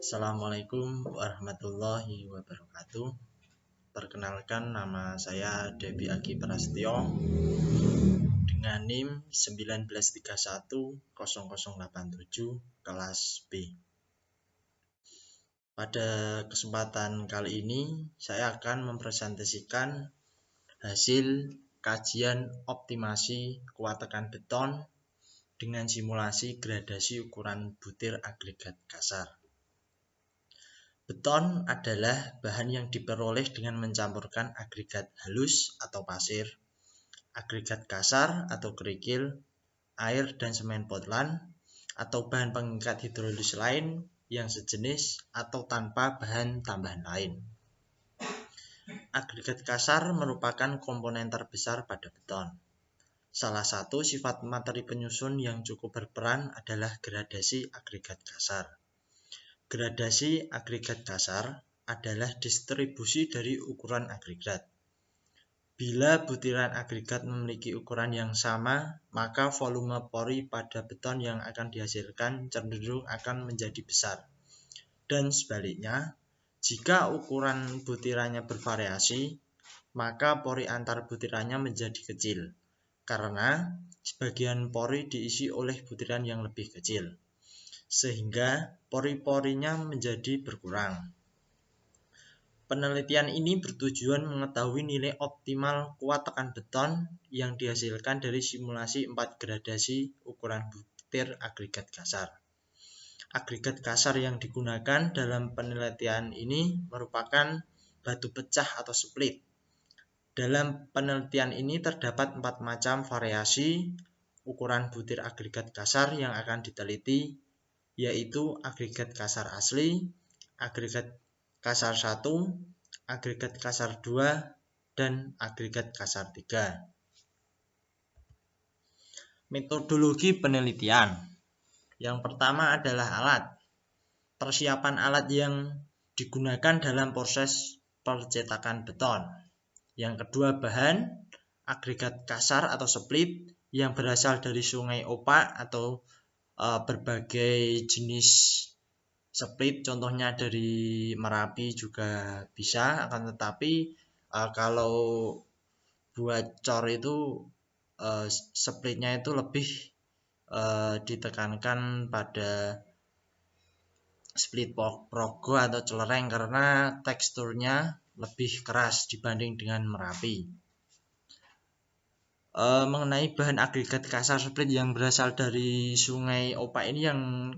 Assalamualaikum warahmatullahi wabarakatuh. Perkenalkan, nama saya Debi Agi Prastyo dengan NIM 19310087 kelas B. Pada kesempatan kali ini saya akan mempresentasikan hasil kajian optimasi kuat tekan beton dengan simulasi gradasi ukuran butir agregat kasar. Beton adalah bahan yang diperoleh dengan mencampurkan agregat halus atau pasir, agregat kasar atau kerikil, air dan semen Portland, atau bahan pengikat hidrolis lain yang sejenis atau tanpa bahan tambahan lain. Agregat kasar merupakan komponen terbesar pada beton. Salah satu sifat materi penyusun yang cukup berperan adalah gradasi agregat kasar. Gradasi agregat kasar adalah distribusi dari ukuran agregat. Bila butiran agregat memiliki ukuran yang sama, maka volume pori pada beton yang akan dihasilkan cenderung akan menjadi besar. Dan sebaliknya, jika ukuran butirannya bervariasi, maka pori antar butirannya menjadi kecil, karena sebagian pori diisi oleh butiran yang lebih kecil, sehingga pori-porinya menjadi berkurang. Penelitian ini bertujuan mengetahui nilai optimal kuat tekan beton yang dihasilkan dari simulasi 4 gradasi ukuran butir agregat kasar. Agregat kasar yang digunakan dalam penelitian ini merupakan batu pecah atau split. Dalam penelitian ini terdapat 4 macam variasi ukuran butir agregat kasar yang akan diteliti, yaitu agregat kasar asli, agregat kasar 1, agregat kasar 2, dan agregat kasar 3. Metodologi penelitian. Yang pertama adalah alat. Persiapan alat yang digunakan dalam proses percetakan beton. Yang kedua, bahan agregat kasar atau split yang berasal dari sungai opak atau berbagai jenis split, contohnya dari Merapi juga bisa, akan tetapi kalau buat cor itu splitnya itu lebih ditekankan pada split progo atau celereng karena teksturnya lebih keras dibanding dengan Merapi. Mengenai bahan agregat kasar split yang berasal dari sungai opak ini yang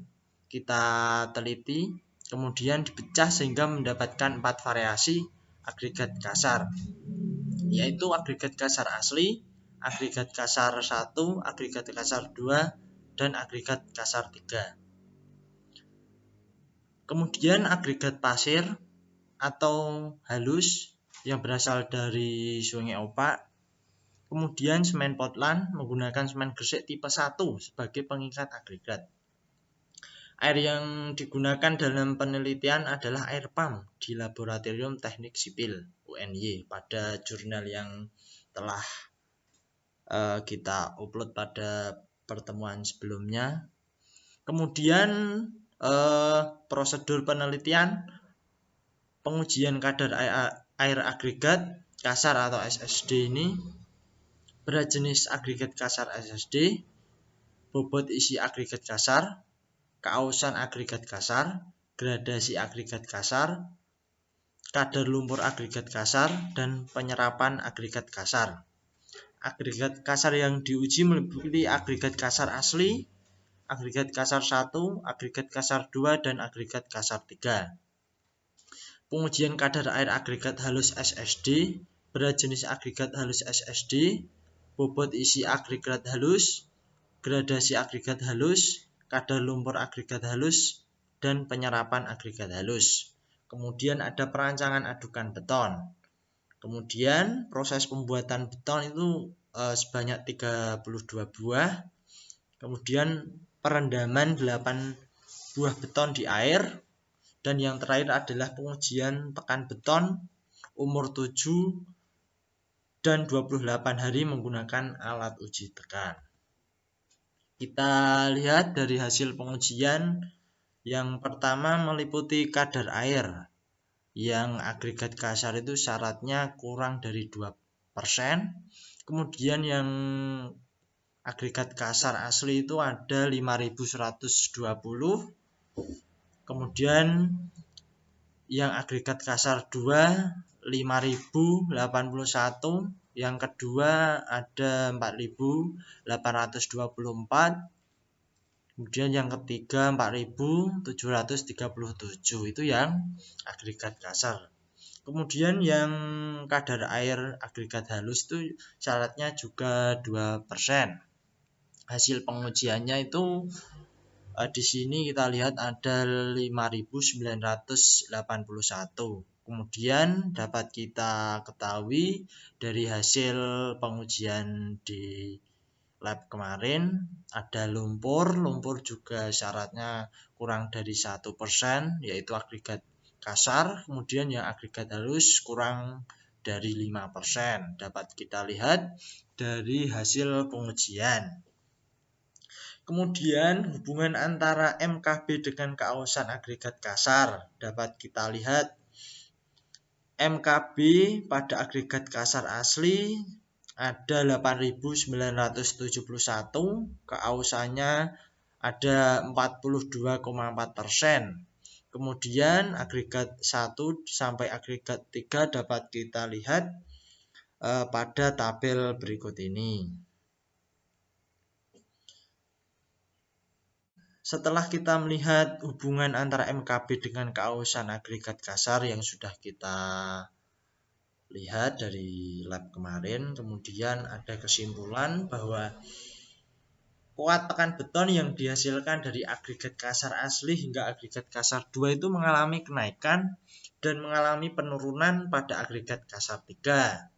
kita teliti, kemudian dipecah sehingga mendapatkan 4 variasi agregat kasar, yaitu agregat kasar asli, agregat kasar 1, agregat kasar 2, dan agregat kasar 3. Kemudian agregat pasir atau halus yang berasal dari sungai opak. Kemudian semen Portland menggunakan semen gresik tipe 1 sebagai pengikat agregat. Air yang digunakan dalam penelitian adalah air pump di Laboratorium Teknik Sipil UNY pada jurnal yang telah kita upload pada pertemuan sebelumnya. Kemudian prosedur penelitian, pengujian kadar air agregat kasar atau SSD ini, berat jenis agregat kasar SSD, bobot isi agregat kasar, keausan agregat kasar, gradasi agregat kasar, kadar lumpur agregat kasar, dan penyerapan agregat kasar. Agregat kasar yang diuji meliputi agregat kasar asli, agregat kasar 1, agregat kasar 2, dan agregat kasar 3. Pengujian kadar air agregat halus SSD, berat jenis agregat halus SSD, bobot isi agregat halus, gradasi agregat halus, kadar lumpur agregat halus, dan penyerapan agregat halus. Kemudian ada perancangan adukan beton. Kemudian proses pembuatan beton itu sebanyak 32 buah. Kemudian perendaman 8 buah beton di air. Dan yang terakhir adalah pengujian tekan beton umur 7 dan 28 hari menggunakan alat uji tekan. Kita lihat dari hasil pengujian Yang pertama meliputi kadar air yang agregat kasar itu syaratnya kurang dari 2%. Kemudian yang agregat kasar asli itu ada 5120. Kemudian yang agregat kasar 2 5081. Yang kedua ada 4824. Kemudian yang ketiga 4737. Itu yang agregat kasar. Kemudian yang kadar air agregat halus itu syaratnya juga 2%. Hasil pengujiannya itu di sini kita lihat ada 5981. Kemudian dapat kita ketahui dari hasil pengujian di lab kemarin ada lumpur juga syaratnya kurang dari 1%, yaitu agregat kasar. Kemudian yang agregat halus kurang dari 5%, dapat kita lihat dari hasil pengujian. Kemudian hubungan antara MKB dengan keausan agregat kasar dapat kita lihat. MKB pada agregat kasar asli ada 8971, keausannya ada 42,4%. Kemudian agregat 1 sampai agregat 3 dapat kita lihat pada tabel berikut ini. Setelah kita melihat hubungan antara MKB dengan keausan agregat kasar yang sudah kita lihat dari lab kemarin, kemudian ada kesimpulan bahwa kuat tekan beton yang dihasilkan dari agregat kasar asli hingga agregat kasar 2 itu mengalami kenaikan dan mengalami penurunan pada agregat kasar 3.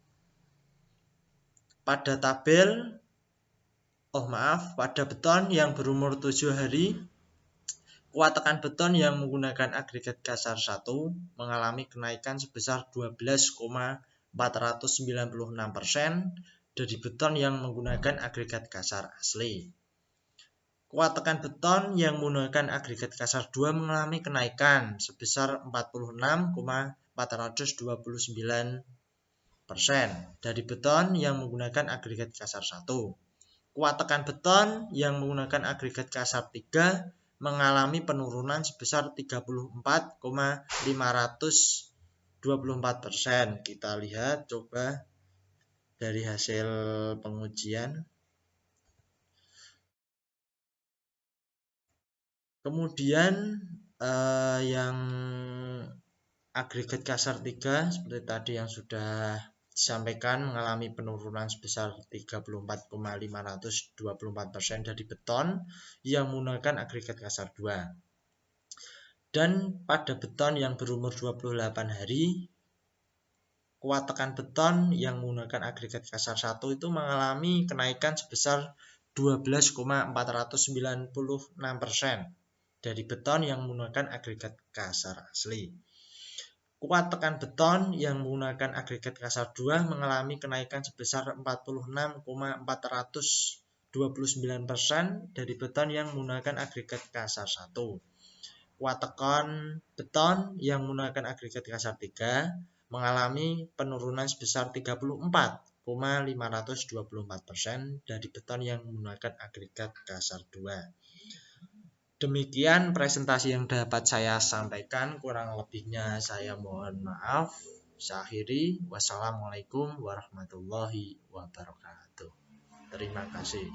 Pada pada beton yang berumur 7 hari, kuat tekan beton yang menggunakan agregat kasar 1 mengalami kenaikan sebesar 12,496% dari beton yang menggunakan agregat kasar asli. Kuat tekan beton yang menggunakan agregat kasar 2 mengalami kenaikan sebesar 46,429% dari beton yang menggunakan agregat kasar 1. Kuat tekan beton yang menggunakan agregat kasar 3 mengalami penurunan sebesar 34,524%. Kita lihat coba dari hasil pengujian. Kemudian yang agregat kasar 3 seperti tadi yang sudah disampaikan mengalami penurunan sebesar 34,524% dari beton yang menggunakan agregat kasar 2. Dan pada beton yang berumur 28 hari, kuat tekan beton yang menggunakan agregat kasar 1 itu mengalami kenaikan sebesar 12,496% dari beton yang menggunakan agregat kasar asli. Kuat tekan beton yang menggunakan agregat kasar 2 mengalami kenaikan sebesar 46,429% dari beton yang menggunakan agregat kasar 1. Kuat tekan beton yang menggunakan agregat kasar 3 mengalami penurunan sebesar 34,524% dari beton yang menggunakan agregat kasar 2. Demikian presentasi yang dapat saya sampaikan, kurang lebihnya saya mohon maaf. Saya akhiri. Wassalamualaikum warahmatullahi wabarakatuh. Terima kasih.